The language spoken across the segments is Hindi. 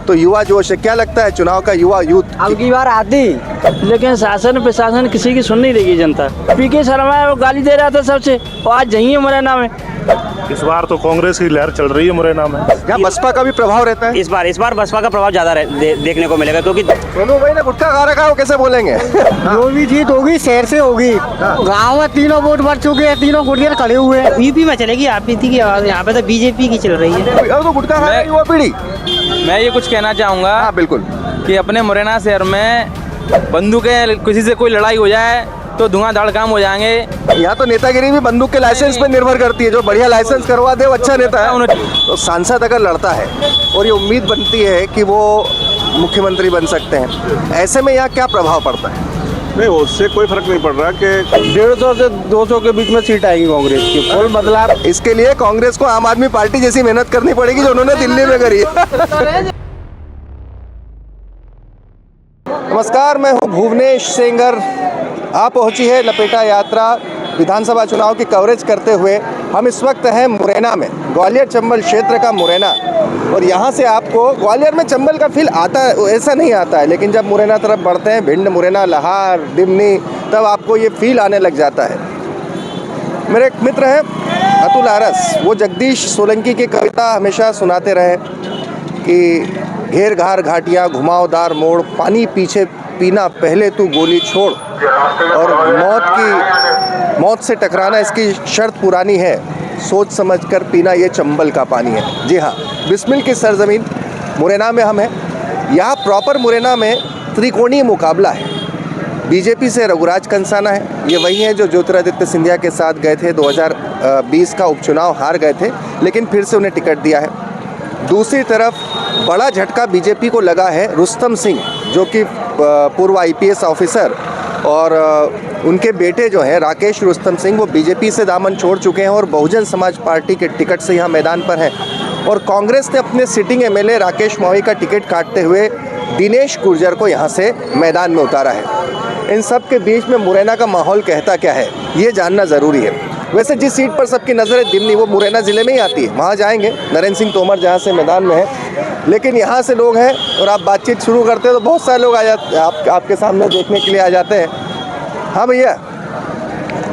तो युवा जोश है। क्या लगता है चुनाव का युवा यूथ अब की बार आती, लेकिन शासन प्रशासन किसी की सुन नहीं रही जनता। पीके शर्मा है वो गाली दे रहा था सबसे, और आज यही मुरैना में। इस बार तो कांग्रेस की लहर चल रही है मुरैना में। क्या बसपा का भी प्रभाव रहता है? इस बार बसपा का प्रभाव ज्यादा देखने को मिलेगा, क्योंकि दोनों भाई ने गुटखा खा रखा है, वो कैसे बोलेंगे? जो भी जीत होगी शहर से होगी। गांव में तीनों वोट बढ़ चुके हैं, तीनों गुटियर खड़े हुए हैं। यूपी में चलेगी आपीती की आवाज, यहाँ पे तो बीजेपी की चल रही है। तो गुटखा खा रही है युवा पीढ़ी। मैं ये कुछ कहना चाहूँगा हाँ बिल्कुल कि अपने मुरैना शहर में बंदूकें, किसी से कोई लड़ाई हो जाए तो धुआंधार काम हो जाएंगे। यहाँ तो नेतागिरी भी बंदूक के लाइसेंस पे निर्भर करती है। जो बढ़िया लाइसेंस करवा दे वो अच्छा नेता है। तो सांसद अगर लड़ता है और ये उम्मीद बनती है कि वो मुख्यमंत्री बन सकते हैं, ऐसे में यहाँ क्या प्रभाव पड़ता है? नहीं, उससे कोई फर्क नहीं पड़ रहा कि 150 से 200 के बीच में सीट आएगी कांग्रेस की। फुल बदलाव। इसके लिए कांग्रेस को आम आदमी पार्टी जैसी मेहनत करनी पड़ेगी जो उन्होंने दिल्ली में करी है। नमस्कार, मैं हूँ भुवनेश सेंगर। आप पहुँची है लपेटा यात्रा विधानसभा चुनाव की कवरेज करते हुए। हम इस वक्त हैं मुरैना में, ग्वालियर चंबल क्षेत्र का मुरैना। और यहाँ से आपको ग्वालियर में चंबल का फील आता है ऐसा नहीं आता है, लेकिन जब मुरैना तरफ बढ़ते हैं, भिंड, मुरैना, लहार, डिमनी, तब आपको ये फील आने लग जाता है। मेरे एक मित्र हैं अतुल आरस, वो जगदीश सोलंकी की कविता हमेशा सुनाते रहे कि घेर घार घाटियाँ, घुमावदार मोड़, पानी पीछे पीना, पहले तू गोली छोड़। और मौत से टकराना इसकी शर्त पुरानी है, सोच समझकर पीना ये चंबल का पानी है। जी हाँ, बिस्मिल की सरजमीन मुरैना में हम हैं। यहाँ प्रॉपर मुरैना में त्रिकोणीय मुकाबला है। बीजेपी से रघुराज कंसाना है, ये वही हैं जो ज्योतिरादित्य सिंधिया के साथ गए थे, 2020 का उपचुनाव हार गए थे, लेकिन फिर से उन्हें टिकट दिया है। दूसरी तरफ बड़ा झटका बीजेपी को लगा है रुस्तम सिंह, जो कि पूर्व IPS ऑफिसर, और उनके बेटे जो हैं राकेश रुस्तम सिंह, वो बीजेपी से दामन छोड़ चुके हैं और बहुजन समाज पार्टी के टिकट से यहाँ मैदान पर हैं। और कांग्रेस ने अपने सिटिंग MLA राकेश मौही का टिकट काटते हुए दिनेश गुर्जर को यहाँ से मैदान में उतारा है। इन सब के बीच में मुरैना का माहौल कहता क्या है, ये जानना ज़रूरी है। वैसे जिस सीट पर सबकी नज़र है, दिमनी, वो मुरैना ज़िले में ही आती है, वहाँ जाएंगे। नरेंद्र सिंह तोमर जहाँ से मैदान में है, लेकिन यहाँ से लोग हैं और आप बातचीत शुरू करते हैं तो बहुत सारे लोग आ जाते हैं, आपके सामने देखने के लिए आ जाते हैं। हाँ भैया,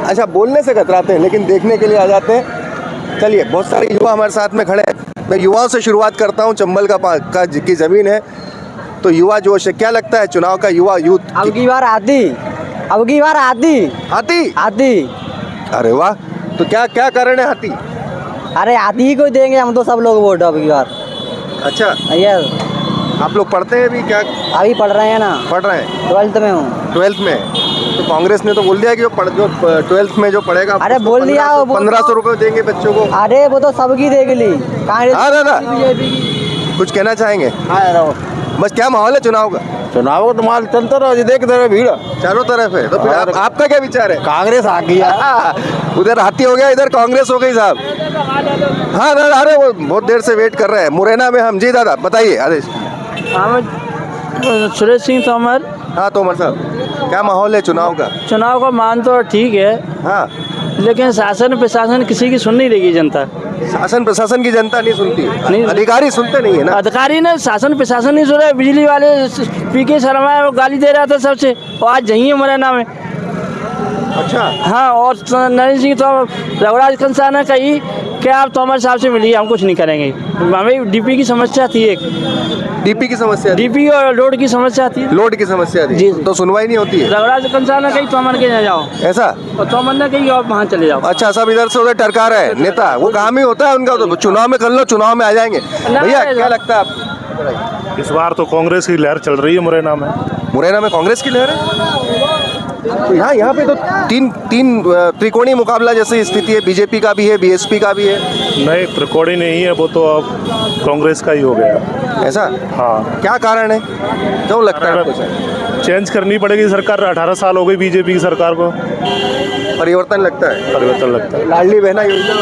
अच्छा बोलने से कतराते हैं लेकिन देखने के लिए आ जाते हैं। चलिए, बहुत सारे युवा हमारे साथ में खड़े हैं। मैं युवाओं से शुरुआत करता हूँ। चंबल की ज़मीन है तो युवा जोश है। क्या लगता है चुनाव का युवा यूथ? अब की बार आती, अब की बार आती आती। अरे वाह, तो क्या कारण है हाथी? अरे आती ही को देंगे हम तो सब लोग वोट अब की बार। अच्छा, यार आप लोग पढ़ते हैं अभी? क्या अभी पढ़ रहे हैं ना? पढ़ रहे हैं? 12th में हूँ। 12th में? तो कांग्रेस ने तो बोल दिया कि जो 12th में जो पढ़ेगा, अरे बोल दिया, 1500 रुपये देंगे बच्चों को। अरे वो तो सबकी देख ली कांग्रेस। हाँ दादा, कुछ कहना चाहेंगे? बस क्या माहौल है चुनाव का? चुनाव को तो माल चलता रहा, देखते रहे, भीड़ चारों तरफ है। तो फिर आपका क्या विचार है? कांग्रेस आ गई। उधर हाथी हो गया, इधर कांग्रेस हो गई साहब। हाँ दादा, अरे वो बहुत देर से वेट कर रहे हैं मुरैना में हम। जी दादा बताइए। आदेश। सुरेश सिंह तोमर। हाँ तोमर साहब, क्या माहौल है चुनाव का? चुनाव का मान तो ठीक है, हाँ, लेकिन शासन प्रशासन किसी की सुन नहीं रही जनता। शासन प्रशासन की जनता नहीं सुनती, नहीं, अधिकारी सुनते नहीं है ना। अधिकारी ने शासन प्रशासन नहीं सुन रहे। बिजली वाले पीके शर्मा है वो गाली दे रहा था सबसे, और आज यही है मुरैना में। अच्छा, हाँ, और नरेंद्र सिंह तो रघुराज कंसाना कही कि आप तोमर साहब से मिलिए, हम कुछ नहीं करेंगे। हमें DP की समस्या थी, एक DP की समस्या, DP और लोड की समस्या थी। लोड की समस्या थी जी। तो सुनवाई नहीं होती है। रघुराज कंसाना कही तोमर के यहाँ जाओ, ऐसा, और तोमर ने कही आप वहाँ चले जाओ। अच्छा, सब इधर से उधर टरका रहे हैं नेता। वो काम ही होता है उनका, तो चुनाव में कर लो, चुनाव में आ जाएंगे। भैया क्या लगता है आप? इस बार तो कांग्रेस की लहर चल रही है मुरैना में। मुरैना में कांग्रेस की लहर है? तो यहाँ पे तो तीन त्रिकोणीय मुकाबला जैसी स्थिति है। बीजेपी का भी है, BSP का भी है। नहीं, त्रिकोणी नहीं है, वो तो अब कांग्रेस का ही हो गया। ऐसा? हाँ। क्या कारण है, क्यों लगता है आपको? चेंज करनी पड़ेगी सरकार। 18 साल हो गई बीजेपी की सरकार को। परिवर्तन लगता है? परिवर्तन लगता है। लाडली बहना योजना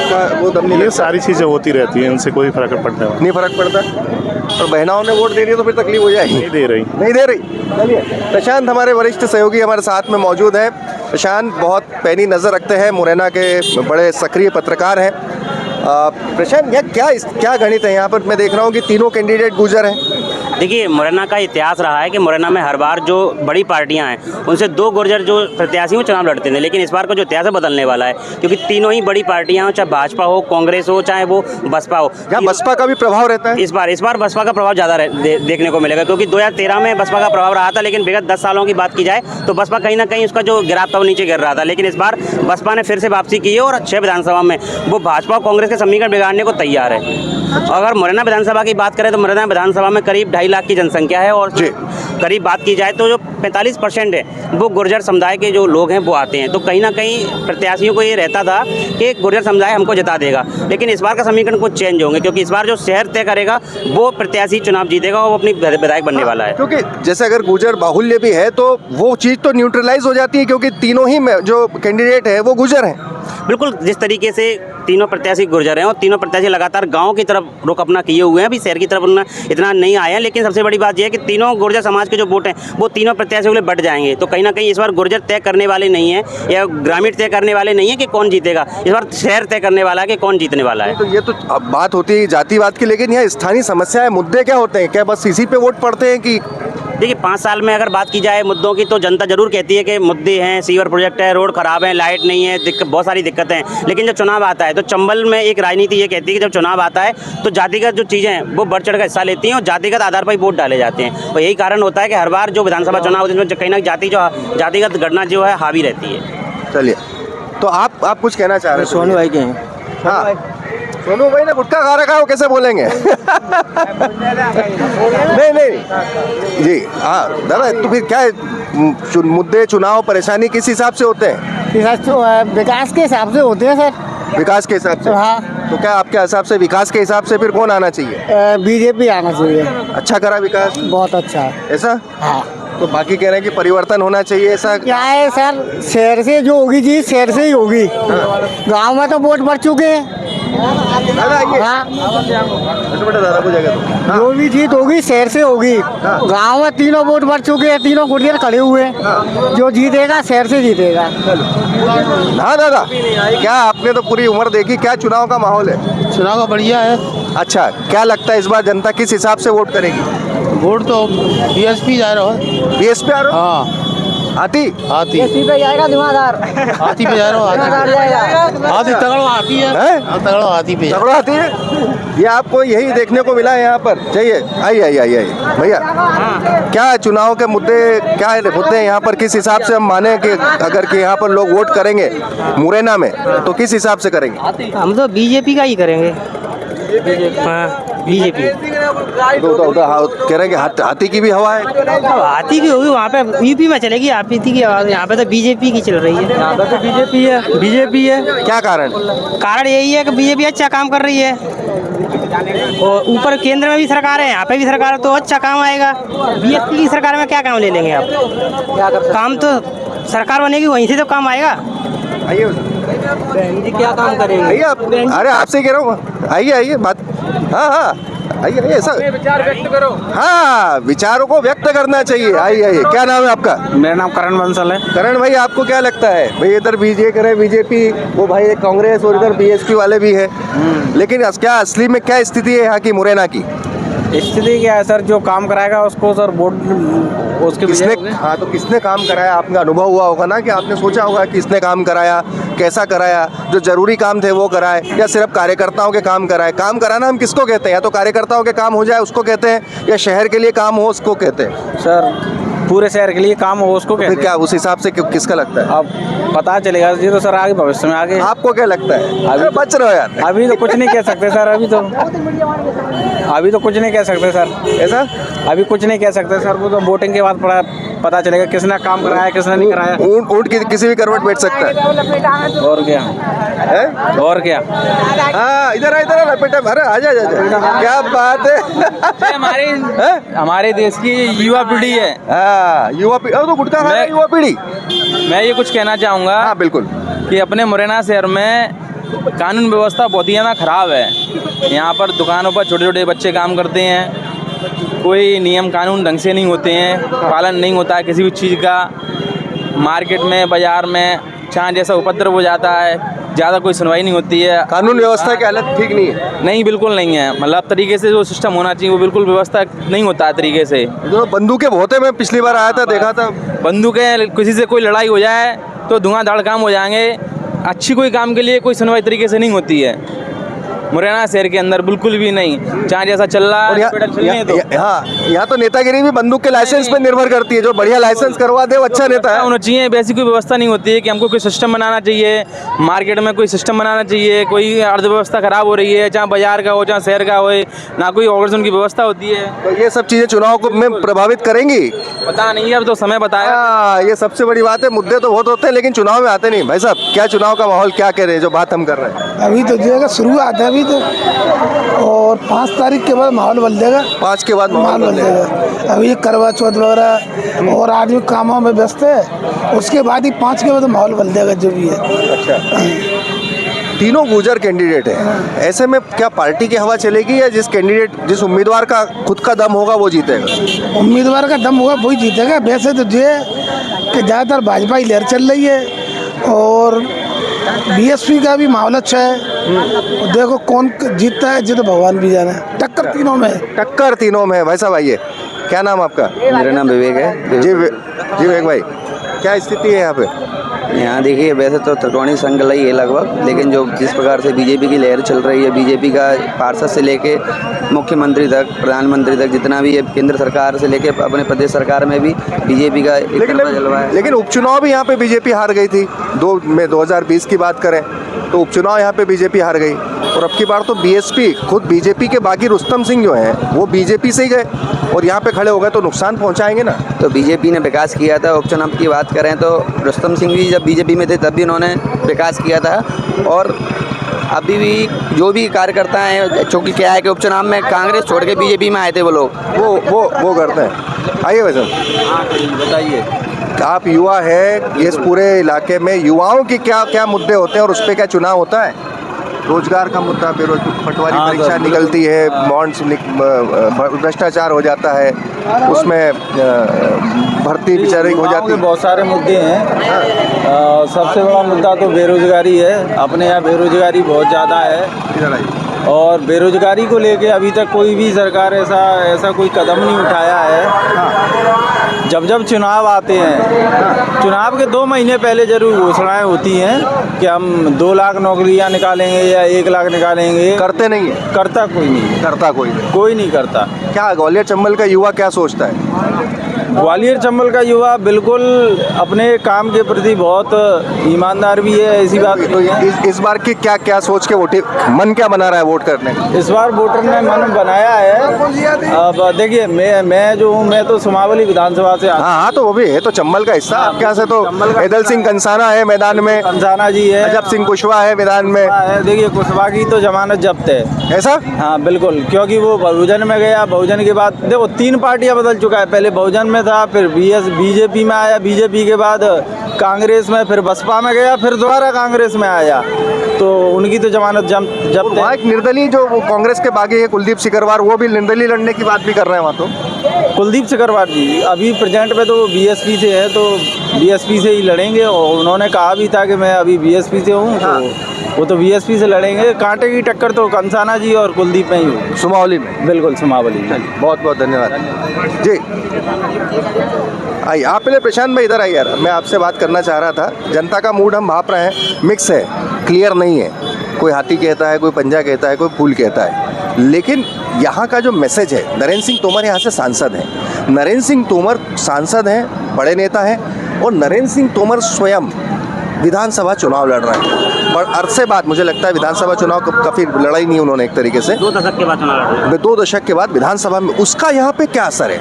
का वो दम नहीं? ये सारी चीज़ें होती रहती हैं, इनसे कोई फर्क पड़ता है नहीं? फर्क पड़ता। और बहनाओं ने वोट दे दिया तो फिर तकलीफ हो जाएगी। नहीं दे रही। चलिए, प्रशांत हमारे वरिष्ठ सहयोगी हमारे साथ में मौजूद हैं। प्रशांत बहुत पैनी नज़र रखते हैं, मुरैना के बड़े सक्रिय पत्रकार हैं। प्रशांत, यह क्या गणित है यहाँ पर? मैं देख रहा हूँ कि तीनों कैंडिडेट गुजर हैं। देखिए, मुरैना का इतिहास रहा है कि मुरैना में हर बार जो बड़ी पार्टियां हैं उनसे दो गुर्जर जो प्रत्याशी वो चुनाव लड़ते थे, लेकिन इस बार का जो इतिहास है बदलने वाला है, क्योंकि तीनों ही बड़ी पार्टियां, चाहे भाजपा हो, कांग्रेस हो, चाहे वो बसपा हो। क्या बसपा का भी प्रभाव रहता है? इस बार बसपा का प्रभाव ज़्यादा देखने को मिलेगा, क्योंकि 2013 में बसपा का प्रभाव रहा था, लेकिन विगत 10 सालों की बात की जाए तो बसपा कहीं ना कहीं उसका जो गिराव था वो नीचे गिर रहा था। लेकिन इस बार बसपा ने फिर से वापसी की है और 6 विधानसभा में वो भाजपा और कांग्रेस के समीकरण बिगाड़ने को तैयार है। अगर मुरैना विधानसभा की बात करें तो मुरैना विधानसभा में करीब 2.5 लाख की जनसंख्या है और करीब बात की जाए तो जो 45% है वो गुर्जर समुदाय के जो लोग हैं वो आते हैं। तो कहीं ना कहीं प्रत्याशियों को ये रहता था कि गुर्जर समुदाय हमको जिता देगा, लेकिन इस बार का समीकरण कुछ चेंज होंगे, क्योंकि इस बार जो शहर तय करेगा वो प्रत्याशी चुनाव जीतेगा और वो अपनी विधायक बनने वाला है। क्योंकि जैसे अगर गुर्जर बाहुल्य भी है तो वो चीज़ तो न्यूट्रलाइज हो जाती है, क्योंकि तीनों ही जो कैंडिडेट है वो गुर्जर हैं। बिल्कुल, जिस तरीके से तीनों प्रत्याशी गुर्जर हैं और तीनों प्रत्याशी लगातार गांव की तरफ रुख अपना किए हुए हैं, अभी शहर की तरफ उतना इतना नहीं आए हैं, लेकिन सबसे बड़ी बात यह है कि तीनों गुर्जर समाज के जो वोट हैं वो तीनों प्रत्याशियों के लिए बढ़ जाएंगे। तो कहीं ना कहीं इस बार गुर्जर तय करने वाले नहीं है या ग्रामीण तय करने वाले नहीं है कि कौन जीतेगा, इस बार शहर तय करने वाला है कि कौन जीतने वाला है। तो ये तो अब बात होती है जातिवाद की, लेकिन यहाँ स्थानीय समस्याएं, मुद्दे क्या होते हैं? क्या बस इसी पे वोट पड़ते हैं कि? देखिए, 5 साल में अगर बात की जाए मुद्दों की तो जनता जरूर कहती है कि मुद्दे हैं, सीवर प्रोजेक्ट है, रोड खराब है, लाइट नहीं है, बहुत सारी दिक्कतें हैं। लेकिन जब चुनाव आता है तो चंबल में एक राजनीति ये कहती है कि जब चुनाव आता है तो जातिगत जो चीज़ें हैं वो बढ़ चढ़ कर हिस्सा लेती हैं और जातिगत आधार पर ही वोट डाले जाते हैं। और यही कारण होता है कि हर बार जो विधानसभा चुनाव होते हैं उसमें कहीं ना जातिगत घटना जो है हावी रहती है। चलिए, तो आप कुछ कहना चाह रहे हैं? सोनू भाई के हैं। हाँ, सोनू भाई ने गुटखा खा रखा है, वो कैसे बोलेंगे? नहीं जी, हाँ दादा, तो फिर क्या है, मुद्दे, चुनाव, परेशानी किस हिसाब से होते हैं? विकास के हिसाब से होते हैं सर। विकास के हिसाब से? हाँ। तो क्या आपके हिसाब से विकास के हिसाब से फिर कौन आना चाहिए? बीजेपी आना चाहिए। अच्छा करा विकास? बहुत अच्छा है। ऐसा? हाँ। तो बाकी कह रहे हैं कि परिवर्तन होना चाहिए, ऐसा क्या है सर, शहर से जो होगी जी शहर से ही होगी। गांव में तो वोट बढ़ चुके हैं। दादा आइए। हाँ, बेटा दादा को जगह दो। हाँ। जो भी जीत होगी शहर से होगी। गांव में तीनों वोट बढ़ चुके हैं, तीनों गुर्जर खड़े हुए हैं। जो जीतेगा शहर से जीतेगा। हाँ दादा, क्या आपने तो पूरी उम्र देखी, क्या चुनाव का माहौल है? चुनाव का बढ़िया है। अच्छा, क्या लगता है इस बार जनता किस हिसाब से वोट करेगी? वोट तो बीएसपी जा रहा है। बीएसपी आ रहा हो? हाँ, आती पे जाएगा धुआंधार। हाथी पे जा रहा हूँ। हाथी तगड़ो आती है। तगड़ो हाथी पे तगड़ा आती है। ये आपको यही देखने को मिला है यहाँ पर? चाहिए, आइए भैया, क्या चुनाव के मुद्दे क्या होते हैं यहाँ पर? किस हिसाब से हम माने कि अगर कि यहाँ पर लोग वोट करेंगे मुरैना में तो किस हिसाब से करेंगे? हम तो बीजेपी का ही करेंगे। बीजेपी कह रहे हैं कि हाथी की भी हवा है। अब हाथी की होगी वहाँ पे, यूपी में चलेगी हाथी की आवाज़। यहाँ पे तो बीजेपी की चल रही है। यहाँ पे तो बीजेपी है। क्या कारण? कारण यही है कि बीजेपी अच्छा काम कर रही है और ऊपर केंद्र में भी सरकार है, यहाँ पे भी सरकार है, तो अच्छा काम आएगा। बीएसपी की सरकार में क्या काम ले लेंगे आप? काम तो सरकार बनेगी वहीं से तो काम आएगा। आइए, क्या काम करेंगे? आइए आप। अरे आपसे कह रहा हूँ, आइए बात। हाँ, आइए ऐसा विचार व्यक्त करो। हाँ, विचारों को व्यक्त करना चाहिए। आइए, क्या नाम है आपका? मेरा नाम करण बंसल है। करण भाई, आपको क्या लगता है भाई, इधर बीजेपी, वो भाई कांग्रेस और इधर बीएसपी वाले भी है, लेकिन क्या असली में क्या स्थिति है यहाँ की मुरैना की? स्थिति क्या है सर, जो काम कराएगा उसको सर वोट उसके किसने? हाँ, तो किसने काम कराया? आपका अनुभव हुआ होगा ना, कि आपने सोचा होगा किसने काम कराया, कैसा कराया, जो जरूरी काम थे वो कराए, या सिर्फ कार्यकर्ताओं के काम कराए? काम कराना हम किसको कहते हैं? या तो कार्यकर्ताओं के काम हो जाए उसको कहते हैं, या शहर के लिए काम हो उसको कहते हैं? सर पूरे शहर के लिए काम हो उसको कहते फिर क्या उस हिसाब से किसका लगता है? अब पता चलेगा जी, तो सर आगे भविष्य में आगे। आपको क्या लगता है? अभी बच रहे हो यार। अभी तो कुछ नहीं कह सकते सर, अभी तो कुछ नहीं कह सकते सर। ऐसा अभी कुछ नहीं कह सकते सर, वो तो वोटिंग के बाद पता चलेगा किसने काम कराया किसने नहीं कराया। ऊँट किसी भी करवट बैठ सकता है। और क्या है? और क्या। हाँ, इधर लपेटा। अरे आजा, क्या बात है। हमारे देश की युवा पीढ़ी है। हाँ, युवा पीढ़ी तो गुटखा खा रहा है, युवा पीढ़ी। मैं ये कुछ कहना चाहूँगा। हाँ बिल्कुल, कि अपने मुरैना शहर में कानून व्यवस्था बहुत ही ज़्यादा ख़राब है। यहाँ पर दुकानों पर छोटे छोटे बच्चे काम करते हैं, कोई नियम कानून ढंग से नहीं होते हैं, पालन नहीं होता है किसी भी चीज़ का। मार्केट में, बाज़ार में चाहे जैसा उपद्रव हो जाता है, ज़्यादा कोई सुनवाई नहीं होती है। कानून व्यवस्था की हालत ठीक नहीं है। नहीं, बिल्कुल नहीं है। मतलब तरीके से जो सिस्टम होना चाहिए वो बिल्कुल व्यवस्था नहीं होता है तरीके से। जो बंदूकें बहुत है, मैं पिछली बार आया था देखा था। बंदूकें, किसी से कोई लड़ाई हो जाए तो धुआंधार काम हो जाएंगे। अच्छी कोई काम के लिए कोई सुनवाई तरीके से नहीं होती है मुरैना शहर के अंदर, बिल्कुल भी नहीं। जहाँ जैसा चल रहा और है यहाँ तो नेतागिरी भी बंदूक के लाइसेंस पे निर्भर करती है। जो बढ़िया लाइसेंस करवा दे वो अच्छा नेता है। होना चाहिए, वैसी कोई व्यवस्था नहीं होती है कि हमको कोई सिस्टम बनाना चाहिए, मार्केट में कोई सिस्टम बनाना चाहिए। कोई अर्थव्यवस्था खराब हो रही है, चाहे बाजार का हो चाहे शहर का हो, ना कोई ऑर्गन की व्यवस्था होती है। तो ये सब चीजें चुनाव को में प्रभावित करेंगी? पता नहीं है, अब तो समय बताया। ये सबसे बड़ी बात है। मुद्दे तो बहुत होते हैं लेकिन चुनाव में आते नहीं। भाई साहब, क्या चुनाव का माहौल क्या कह रहे हैं जो बात हम कर रहे हैं? अभी तो जो शुरुआत है अभी तो, और 5 तारीख के बाद माहौल बदल जाएगा। 5 के बाद माहौल बदल जाएगा। अभी करवा चौथ वगैरह और आदमी कामों में व्यस्त है, उसके बाद ही 5 के बाद माहौल बदल जाएगा जो भी है। अच्छा, तीनों गुर्जर कैंडिडेट है, ऐसे में क्या पार्टी की हवा चलेगी या जिस उम्मीदवार का खुद का दम होगा वो जीतेगा? उम्मीदवार का दम होगा वही जीतेगा। वैसे तो जो है कि ज़्यादातर भाजपा ही लहर चल रही है और बीएसपी का भी माहौल अच्छा है। देखो कौन जीतता है, जो तो भगवान भी जाने। टक्कर तीनों में है। टक्कर तीनों में है। भाई साहब आइए, क्या नाम आपका? मेरा नाम विवेक है। जी विवेक भाई, क्या स्थिति है यहाँ पे? यहाँ देखिए, वैसे तो त्रिकोणीय संघ ही है लगभग, लेकिन जो जिस प्रकार से बीजेपी की लहर चल रही है, बीजेपी का पार्षद से लेके मुख्यमंत्री तक, प्रधानमंत्री तक, जितना भी है केंद्र सरकार से लेके अपने प्रदेश सरकार में भी बीजेपी का एक तरफा जलवा है। लेकिन उपचुनाव भी यहाँ पे बीजेपी हार गई थी। 2020 की बात करें तो उपचुनाव यहाँ पे बीजेपी हार गई, और अब की बार तो बीएसपी खुद बीजेपी के बागी रुस्तम सिंह जो हैं वो बीजेपी से ही गए और यहाँ पे खड़े हो गए, तो नुकसान पहुँचाएंगे ना। तो बीजेपी ने विकास किया था। उपचुनाव की बात करें तो रुस्तम सिंह भी जब बीजेपी में थे तब भी उन्होंने विकास किया था, और अभी भी जो भी कार्यकर्ता हैं, चूँकि क्या है कि उपचुनाव में कांग्रेस छोड़ के बीजेपी में आए थे वो लोग, वो करते हैं। आइए वैसे बताइए, आप युवा है, इस पूरे इलाके में युवाओं की क्या क्या मुद्दे होते हैं और उस पर क्या चुनाव होता है? रोजगार का मुद्दा, पटवारी परीक्षा निकलती है, बॉन्ड्स भ्रष्टाचार हो जाता है, उसमें भर्ती बिचारी हो जाती है। बहुत सारे मुद्दे हैं। सबसे बड़ा मुद्दा तो बेरोजगारी है। अपने यहाँ बेरोजगारी बहुत ज़्यादा है, और बेरोजगारी को लेके अभी तक कोई भी सरकार ऐसा कोई कदम नहीं उठाया है। जब चुनाव आते हैं, चुनाव के 2 महीने पहले जरूर घोषणाएं होती हैं कि हम 2 लाख नौकरियां निकालेंगे या 1 लाख निकालेंगे। करते नहीं है। करता कोई नहीं करता। क्या ग्वालियर चंबल का युवा क्या सोचता है? ग्वालियर चंबल का युवा बिल्कुल अपने काम के प्रति बहुत ईमानदार भी है। ऐसी बात तो इस बार की क्या सोच के वोटे मन क्या बना रहा है वोट करने का? इस बार वोटर ने मन बनाया है। अब देखिए, मैं जो हूँ, मैं तो सुमावली विधानसभा से हाँ, तो वो भी है, तो चंबल का हिस्सा। आपके यहाँ से तो हैदल सिंह कंसाना है मैदान में, कंसाना जी है, अजब सिंह कुशवाहा है मैदान में। देखिए, कुशवाहा की तो जमानत जब्त है। ऐसा? हाँ बिल्कुल, क्योंकि वो बहुजन में गया। बहुजन के बाद देखो 3 पार्टियां बदल चुका है। पहले बहुजन में था, फिर बीजेपी में आया, बीजेपी के बाद कांग्रेस में, फिर बसपा में गया, फिर दोबारा कांग्रेस में आया, तो उनकी तो जमानत जब्त है। एक निर्दलीय जो कांग्रेस के बागी है कुलदीप सिकरवार, वो भी निर्दलीय लड़ने की बात भी कर रहे हैं वहाँ। तो कुलदीप सिकरवार जी अभी प्रेजेंट में तो बीएसपी से है, तो बीएसपी से ही लड़ेंगे। और उन्होंने कहा भी था कि मैं अभी बीएसपी से हूँ, तो वो तो बीएसपी से लड़ेंगे। कांटे की टक्कर तो कंसाना जी और कुलदीप में ही हो, सुमावली में। बिल्कुल, सुमावली में। बहुत बहुत धन्यवाद जी। आइए आप पहले, प्रशांत भाई इधर आइए यार, मैं आपसे बात करना चाह रहा था। जनता का मूड हम भाप रहे हैं, मिक्स है, क्लियर नहीं है। कोई हाथी कहता है, कोई पंजा कहता है, कोई फूल कहता है, लेकिन यहाँ का जो मैसेज है, नरेंद्र सिंह तोमर यहाँ से सांसद हैं। नरेंद्र सिंह तोमर सांसद हैं, बड़े नेता हैं, और नरेंद्र सिंह तोमर स्वयं विधानसभा चुनाव लड़ रहे हैं। और अरसे बाद मुझे लगता है विधानसभा चुनाव काफ़ी लड़ाई नहीं उन्होंने एक तरीके से 2 दशक के बाद चुनाव लड़ रहे हैं। 2 दशक के बाद विधानसभा में, उसका यहाँ पे क्या असर है?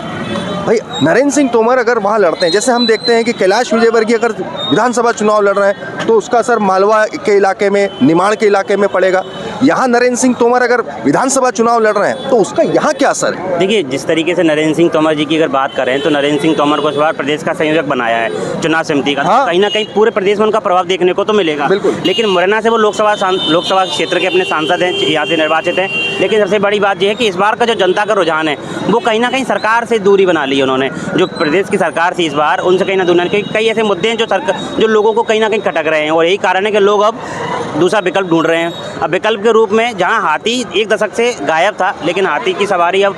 भाई नरेंद्र सिंह तोमर अगर वहाँ लड़ते हैं, जैसे हम देखते हैं कि कैलाश विजयवर्गीय अगर विधानसभा चुनाव लड़ रहे हैं तो उसका असर मालवा के इलाके में, निमाड़ के इलाके में पड़ेगा। यहाँ नरेंद्र सिंह तोमर अगर विधानसभा चुनाव लड़ रहे हैं तो उसका यहाँ क्या असर है? देखिए, जिस तरीके से नरेंद्र सिंह तोमर जी की अगर बात करें तो नरेंद्र सिंह तोमर को इस बार प्रदेश का संयोजक बनाया है चुनाव समिति का। हाँ। कहीं ना कहीं पूरे प्रदेश में उनका प्रभाव देखने को तो मिलेगा। बिल्कुल। लेकिन मुरैना से वो लोकसभा क्षेत्र के अपने सांसद हैं, यहाँ से निर्वाचित हैं। लेकिन सबसे बड़ी बात यह है कि इस बार का जो जनता का रुझान है वो कहीं ना कहीं सरकार से दूरी बना ली है उन्होंने। जो प्रदेश की सरकार थी इस बार, उनसे कहीं ना दूर, कई ऐसे मुद्दे हैं जो लोगों को कहीं ना कहीं खटक रहे हैं, और यही कारण है कि लोग अब दूसरा विकल्प ढूंढ रहे हैं। अब विकल्प के रूप में जहां हाथी एक दशक से गायब था, लेकिन हाथी की सवारी अब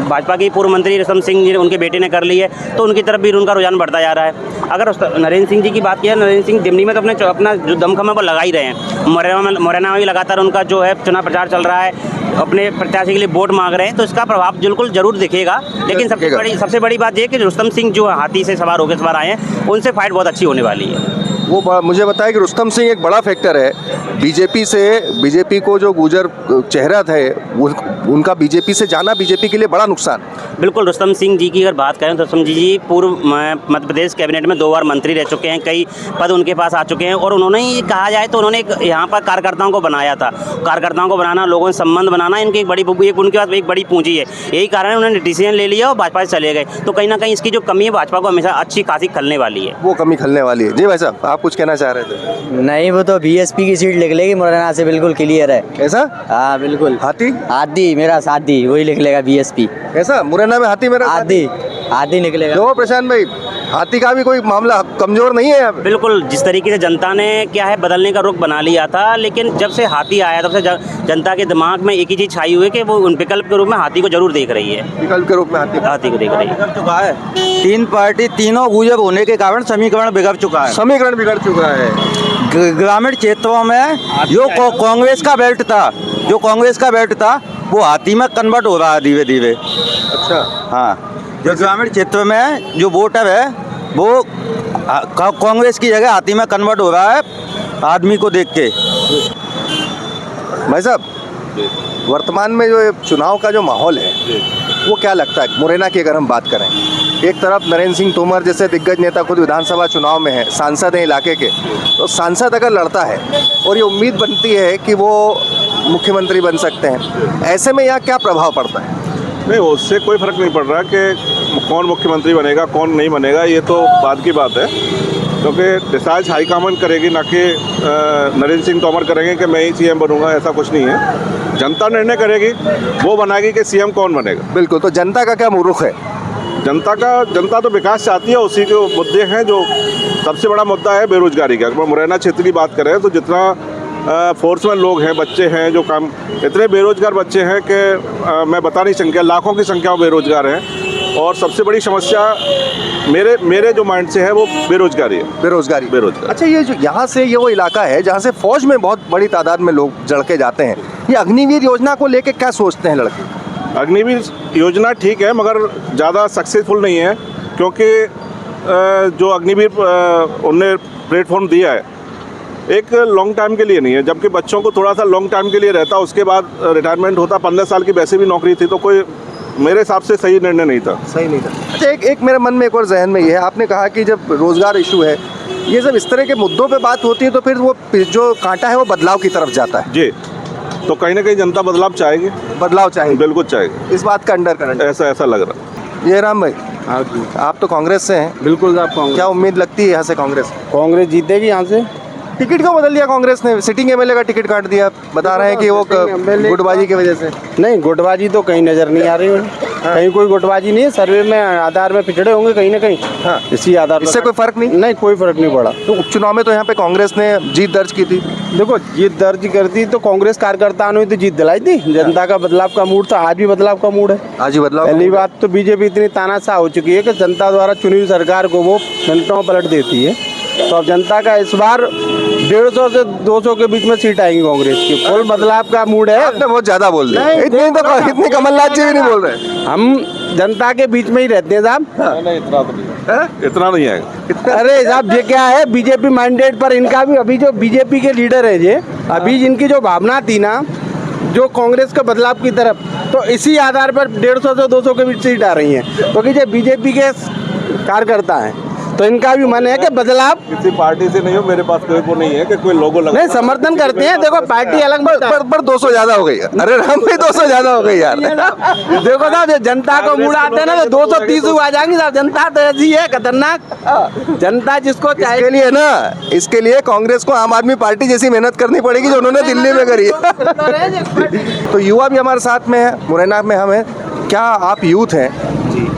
भाजपा के पूर्व मंत्री रुस्तम सिंह जी उनके बेटे ने कर ली है, तो उनकी तरफ भी उनका रुझान बढ़ता जा रहा है। अगर नरेंद्र सिंह जी की बात की है, नरेंद्र सिंह दिमनी में तो अपना जो दमखम है वो लगा ही रहे हैं। मुरैना में भी लगातार उनका जो है चुनाव प्रचार चल रहा है, अपने प्रत्याशी के लिए वोट मांग रहे हैं, तो इसका प्रभाव बिल्कुल जरूर दिखेगा। लेकिन सबसे बड़ी बात यह कि रुस्तम सिंह जो हाथी से सवार होकर इस बार आए हैं, उनसे फाइट बहुत अच्छी होने वाली है। वो मुझे बताया कि रुस्तम सिंह एक बड़ा फैक्टर है बीजेपी को जो गुजर चेहरा था उनका बीजेपी से जाना बीजेपी के लिए बड़ा नुकसान। बिल्कुल, रुस्तम सिंह जी की अगर बात करें तो रुस्तम जी पूर्व मध्य प्रदेश कैबिनेट में 2 बार मंत्री रह चुके हैं, कई पद उनके पास आ चुके हैं, और उन्होंने ही कहा जाए तो उन्होंने एक यहाँ पर कार्यकर्ताओं को बनाया था। कार्यकर्ताओं को बनाना, लोगों से संबंध बनाना इनकी उनके पास एक बड़ी पूंजी है। यही कारण है उन्होंने डिसीजन ले लिया और भाजपा से चले गए। तो कहीं ना कहीं इसकी जो कमी है भाजपा को हमेशा अच्छी खासी खलने वाली है। वो कमी खलने वाली है। जी भाई साहब, आप कुछ कहना चाह रहे थे? नहीं, वो तो बीएसपी की सीट लिख लेगी मुरैना से, बिल्कुल क्लियर है। ऐसा? हाँ बिल्कुल। हाथी मेरा साथी वही लिख लेगा बीएसपी। ऐसा? मुरैना में हाथी मेरा आदि निकलेगा। तो प्रशांत भाई, हाथी का भी कोई मामला कमजोर नहीं है यहाँ पे? बिल्कुल, जिस तरीके से जनता ने क्या है बदलने का रुख बना लिया था, लेकिन जब से हाथी आया तब से जनता के दिमाग में एक ही चीज छाई हुई है कि वो उन विकल्प के रूप में हाथी को जरूर देख रही है। विकल्प के रूप में हाथी को देख रही है। चुका है 3 पार्टी, तीनों गुजब होने के कारण समीकरण बिगड़ चुका है। ग्रामीण क्षेत्रों में जो कांग्रेस का बेल्ट था वो हाथी में कन्वर्ट हो रहा है धीरे धीरे। अच्छा। हाँ, जो ग्रामीण क्षेत्र में जो वोटर है वो कांग्रेस की जगह हाथी में कन्वर्ट हो रहा है आदमी को देख के। भाई साहब, वर्तमान में जो चुनाव का जो माहौल है वो क्या लगता है मुरैना की अगर हम बात करें? एक तरफ नरेंद्र सिंह तोमर जैसे दिग्गज नेता खुद विधानसभा चुनाव में है, सांसद हैं इलाके के, तो सांसद अगर लड़ता है और ये उम्मीद बनती है कि वो मुख्यमंत्री बन सकते हैं, ऐसे में यहाँ क्या प्रभाव पड़ता है? नहीं, उससे कोई फर्क नहीं पड़ रहा कि कौन मुख्यमंत्री बनेगा कौन नहीं बनेगा, ये तो बाद की बात है, क्योंकि डिसाइड हाईकमान करेगी, ना कि नरेंद्र सिंह तोमर करेंगे कि मैं ही सीएम बनूंगा, ऐसा कुछ नहीं है। जनता निर्णय करेगी, वो बनाएगी कि सीएम कौन बनेगा। बिल्कुल, तो जनता का क्या रुख है? जनता तो विकास चाहती है, उसी के मुद्दे हैं। जो सबसे बड़ा मुद्दा है बेरोजगारी का। अगर मुरैना क्षेत्र की बात करें तो जितना फोर्समैन लोग हैं, बच्चे हैं, जो काम, इतने बेरोजगार बच्चे हैं कि मैं बता नहीं सकता, लाखों की संख्या में बेरोजगार हैं। और सबसे बड़ी समस्या मेरे जो माइंड से है वो बेरोजगारी है। बेरोजगारी। अच्छा, ये जो यहाँ से ये वो इलाका है जहाँ से फौज में बहुत बड़ी तादाद में लोग जड़ के जाते हैं, ये अग्निवीर योजना को लेके क्या सोचते हैं लड़के? अग्निवीर योजना ठीक है, मगर ज़्यादा सक्सेसफुल नहीं है, क्योंकि जो अग्निवीर उनने प्लेटफॉर्म दिया है एक लॉन्ग टाइम के लिए नहीं है, जबकि बच्चों को थोड़ा सा लॉन्ग टाइम के लिए रहता, उसके बाद रिटायरमेंट होता। 15 साल की वैसे भी नौकरी थी, तो कोई मेरे हिसाब से सही निर्णय नहीं था। अच्छा, एक मेरे मन में एक और जहन में ये है, आपने कहा कि जब रोजगार इशू है, ये जब इस तरह के मुद्दों पे बात होती है तो फिर वो जो कांटा है वो बदलाव की तरफ जाता है। जी, तो कहीं ना कहीं जनता बदलाव चाहेगी। बिल्कुल चाहेगी। इस बात का अंडरकरंट ऐसा लग रहा है। ये राम भाई, आप तो कांग्रेस से हैं। बिल्कुल, आप क्या उम्मीद लगती है यहाँ से? कांग्रेस जीतेगी यहाँ से। टिकट क्यों बदल दिया कांग्रेस ने? सिटिंग एमएलए का टिकट काट दिया, बता रहे हैं कि वो गुटबाजी की वजह से। नहीं, गुटबाजी तो कहीं नजर नहीं आ रही है। कहीं कोई गुटबाजी नहीं है। सर्वे में आधार में पिछड़े होंगे कहीं ना कहीं। हाँ, इसी आधार इससे कोई फर्क नहीं, कोई फर्क नहीं पड़ा। तो उपचुनाव में तो यहाँ पे कांग्रेस ने जीत दर्ज की थी। देखो, जीत दर्ज करती तो कांग्रेस कार्यकर्ताओं ने तो जीत दिलाई थी। जनता का बदलाव का मूड था, आज भी बदलाव का मूड है। आज ही बदलाव। पहली बात तो बीजेपी इतनी तानाशाह हो चुकी है कि जनता द्वारा चुनी हुई सरकार को वो मिनटों में पलट देती है। तो अब जनता का इस बार 150 से 200 के बीच में सीट आएंगी कांग्रेस की। फुल बदलाव का मूड है। आपने बहुत ज्यादा बोल दिया। इतनी कमलनाथ जी भी नहीं बोल रहे। हम जनता के बीच में ही रहते हैं साहब। इतना नहीं आएगा। अरे साहब, ये क्या है, बीजेपी मैंडेट पर इनका भी, अभी जो बीजेपी के लीडर है ये, अभी जिनकी जो भावना थी ना जो कांग्रेस के बदलाव की तरफ, तो इसी आधार पर 150 से 200 के बीच सीट आ रही है, क्योंकि जो बीजेपी के कार्यकर्ता हैं तो इनका भी मन है कि बदलाव। किसी पार्टी से नहीं हो, मेरे पास कोई वो नहीं है कि कोई लोगो लगा। नहीं, समर्थन करते हैं। देखो, पार्टी अलग पर 200 ज्यादा हो गई। अरे राम भाई, 200 ज्यादा हो गई यार। देखो ना, जनता को मूड आते हैं ना तो 230 आ जाएंगे साहब। जनता तो ऐसी है खतरनाक। जनता जिसको चाहिए। इसके लिए ना, इसके लिए कांग्रेस को आम आदमी पार्टी जैसी मेहनत करनी पड़ेगी जो उन्होंने दिल्ली में करी है। तो युवा भी हमारे साथ में है, मुरैना में हम हैं। क्या आप यूथ हैं,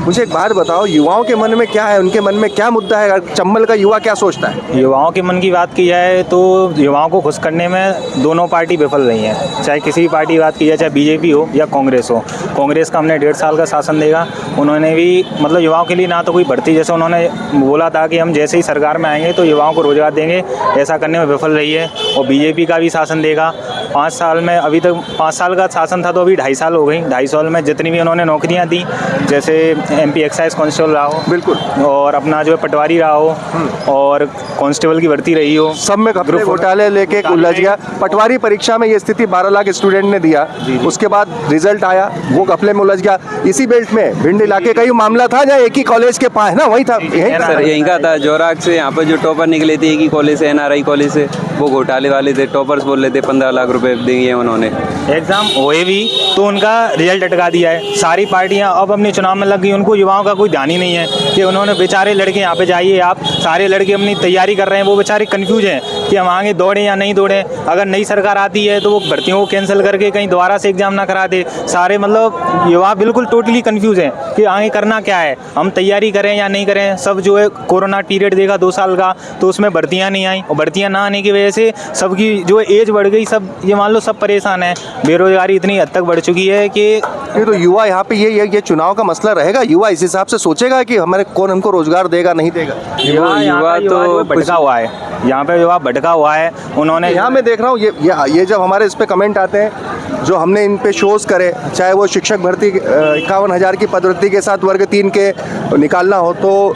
मुझे एक बात बताओ, युवाओं के मन में क्या है, उनके मन में क्या मुद्दा है, चंबल का युवा क्या सोचता है? युवाओं के मन की बात की जाए तो युवाओं को खुश करने में दोनों पार्टी विफल रही हैं। चाहे किसी भी पार्टी की बात की जाए, चाहे बीजेपी हो या कांग्रेस हो। कांग्रेस का हमने 1.5 साल का शासन देखा, उन्होंने भी मतलब युवाओं के लिए ना तो कोई भर्ती, जैसे उन्होंने बोला था कि हम जैसे ही सरकार में आएंगे तो युवाओं को रोजगार देंगे, ऐसा करने में विफल रही है। और बीजेपी का भी शासन देखा 5 साल में, अभी तक 5 साल का शासन था तो अभी 2.5 साल हो गई। 2.5 साल में जितनी भी उन्होंने नौकरियां दी, जैसे MP एक्साइज कांस्टेबल रहा हो, बिल्कुल, और अपना जो है पटवारी रहा हो, और कांस्टेबल की भर्ती रही हो, सब में घपले घोटाले लेके उलझ गया। पटवारी परीक्षा में ये स्थिति 12 लाख स्टूडेंट ने दिया, उसके बाद रिजल्ट आया, वो घपले में उलझ गया। इसी बेल्ट में भिंड इलाके का ही मामला था जहाँ एक ही कॉलेज के पास ना, वही था सर, यहीं का था। जोराग से यहाँ पर जो टॉपर निकले थे, एक ही कॉलेज से, NRI कॉलेज से, वो घोटाले वाले थे। टॉपर्स बोल रहे थे 15 लाख रुपए दिए उन्होंने। एग्जाम हुए भी तो उनका रिजल्ट अटका दिया है। सारी पार्टियां अब अपने चुनाव में लग गई, उनको युवाओं का कोई ध्यान ही नहीं है कि उन्होंने बेचारे लड़के यहाँ पे जाइए आप, सारे लड़के अपनी तैयारी कर रहे हैं, वो बेचारे कंफ्यूज हैं कि हम आगे दौड़ें या नहीं दौड़ें। अगर नई सरकार आती है तो वो भर्तियों को कैंसिल करके कहीं दोबारा से एग्जाम ना करा दे। सारे मतलब युवा बिल्कुल टोटली कंफ्यूज हैं कि आगे करना क्या है, हम तैयारी करें या नहीं करें। सब जो है कोरोना पीरियड देखा 2 साल का, तो उसमें भर्तियाँ नहीं आई, और भर्तियाँ ना आने की वजह से सबकी जो एज बढ़ गई, सब ये मान लो सब परेशान है। बेरोजगारी इतनी हद तक बढ़ चुकी है कि ये तो युवा यहाँ पे ये चुनाव का मसला रहेगा। युवा इस हिसाब से सोचेगा कि हमारे कौन हमको रोजगार देगा नहीं देगा। युवा तो भटका हुआ है, यहाँ पे युवा भटका हुआ है। उन्होंने यहाँ मैं देख रहा हूँ ये जब हमारे इस पे कमेंट आते हैं, जो हमने इन पे शोज करे, चाहे वो शिक्षक भर्ती 51,000 की पदोन्नति के साथ वर्ग 3 के निकालना हो, तो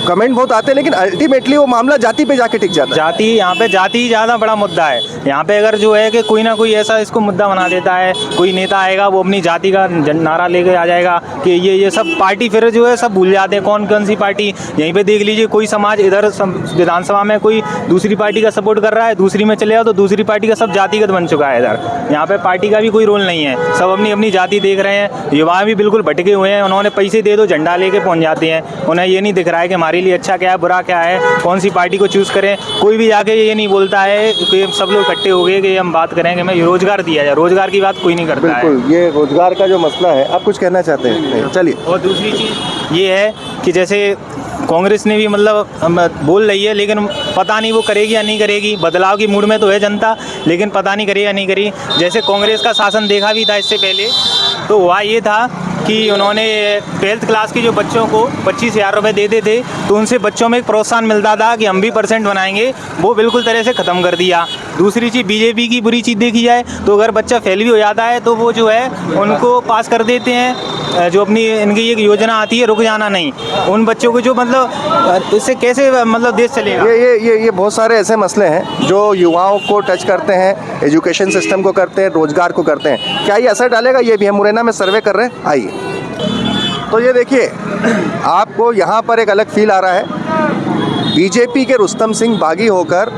कमेंट बहुत आते हैं, लेकिन अल्टीमेटली वो मामला जाति पे जाके टिक जाता है। जाति, यहाँ पे जाति ही ज़्यादा बड़ा मुद्दा है। यहाँ पे अगर जो है कि कोई ना कोई ऐसा इसको मुद्दा बना देता है, कोई नेता आएगा वो अपनी जाति का नारा लेके आ जाएगा कि ये सब पार्टी फिर जो है सब भूल जाते हैं कौन सी पार्टी। यहीं पे देख लीजिए, कोई समाज इधर विधानसभा में कोई दूसरी पार्टी का सपोर्ट कर रहा है, दूसरी में चले जाओ तो दूसरी पार्टी का सब जातिगत बन चुका है इधर। यहाँ पे पार्टी का भी कोई रोल नहीं है, सब अपनी अपनी जाति देख रहे हैं। युवा भी बिल्कुल भटके हुए हैं, उन्होंने पैसे दे दो झंडा लेके पहुँच जाते हैं। उन्हें ये नहीं दिख रहा है कि हमारे लिए अच्छा क्या है, बुरा क्या है, कौन सी पार्टी को चूज़ करें। कोई भी जाके ये नहीं बोलता है कि सब लोग इकट्ठे हो गए कि हम बात करेंगे हमें रोजगार दिया जाए। रोजगार की बात कोई नहीं करता है। बिल्कुल, ये रोजगार का जो मसला है, आप कुछ कहना चाहते हैं? चलिए। और दूसरी चीज़ ये है कि जैसे कांग्रेस ने भी मतलब बोल रही है, लेकिन पता नहीं वो करेगी या नहीं करेगी। बदलाव की मूड में तो है जनता, लेकिन पता नहीं करेगी या नहीं करेगी। जैसे कांग्रेस का शासन देखा भी था इससे पहले, तो हुआ ये था कि उन्होंने 12th क्लास के जो बच्चों को 25,000 रुपये देते थे, तो उनसे बच्चों में एक प्रोत्साहन मिलता था कि हम भी % बनाएंगे, वो बिल्कुल तरह से ख़त्म कर दिया। दूसरी चीज़, बीजेपी की बुरी चीज़ देखी जाए तो अगर बच्चा फेल भी हो जाता है तो वो जो है उनको पास कर देते हैं। जो अपनी इनकी एक योजना आती है रुक जाना नहीं, उन बच्चों को जो मतलब इससे कैसे मतलब देश चलेगा। ये बहुत सारे ऐसे मसले हैं जो युवाओं को टच करते हैं, एजुकेशन सिस्टम को करते हैं, रोजगार को करते हैं। क्या ये असर डालेगा? ये भी हम मुरैना में सर्वे कर रहे हैं, आइए। तो ये देखिए, आपको यहाँ पर एक अलग फील आ रहा है। बीजेपी के रुस्तम सिंह बागी होकर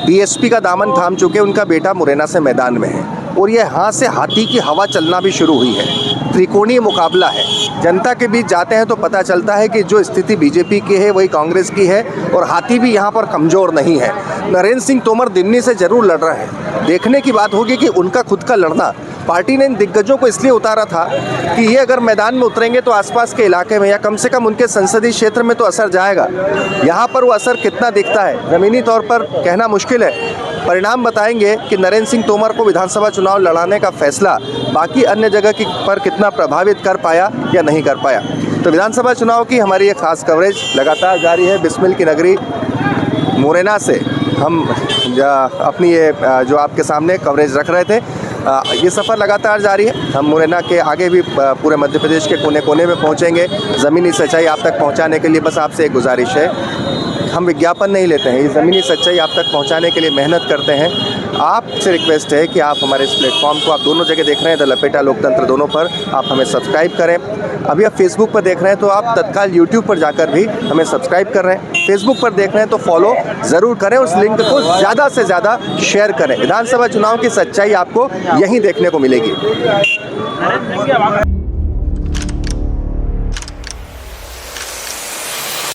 BSP का दामन थाम चुके, उनका बेटा मुरैना से मैदान में है, और ये हाथ से हाथी की हवा चलना भी शुरू हुई है। त्रिकोणीय मुकाबला है। जनता के बीच जाते हैं तो पता चलता है कि जो स्थिति बीजेपी की है वही कांग्रेस की है, और हाथी भी यहाँ पर कमज़ोर नहीं है। नरेंद्र सिंह तोमर दिल्ली से ज़रूर लड़ रहे हैं। देखने की बात होगी कि उनका खुद का लड़ना, पार्टी ने इन दिग्गजों को इसलिए उतारा था कि ये अगर मैदान में उतरेंगे तो आसपास के इलाके में या कम से कम उनके संसदीय क्षेत्र में तो असर जाएगा। यहाँ पर वो असर कितना दिखता है ज़मीनी तौर पर कहना मुश्किल है। परिणाम बताएंगे कि नरेंद्र सिंह तोमर को विधानसभा चुनाव लड़ाने का फैसला बाकी अन्य जगह की पर कितना प्रभावित कर पाया या नहीं कर पाया। तो विधानसभा चुनाव की हमारी ये खास कवरेज लगातार जारी है। बिस्मिल की नगरी मुरैना से हम अपनी ये जो आपके सामने कवरेज रख रहे थे, ये सफ़र लगातार जारी है। हम मुरैना के आगे भी पूरे मध्य प्रदेश के कोने कोने में पहुंचेंगे। ज़मीनी सच्चाई आप तक पहुंचाने के लिए बस आपसे एक गुजारिश है, हम विज्ञापन नहीं लेते हैं, ये ज़मीनी सच्चाई आप तक पहुंचाने के लिए मेहनत करते हैं। आपसे रिक्वेस्ट है कि आप हमारे इस प्लेटफॉर्म को, आप दोनों जगह देख रहे हैं, द लपेटा लोकतंत्र दोनों पर, आप हमें सब्सक्राइब करें। अभी आप फेसबुक पर देख रहे हैं तो आप तत्काल यूट्यूब पर जाकर भी हमें सब्सक्राइब कर रहे हैं। फेसबुक पर देख रहे हैं तो फॉलो ज़रूर करें, उस लिंक को ज़्यादा से ज़्यादा शेयर करें। विधानसभा चुनाव की सच्चाई आपको यहीं देखने को मिलेगी।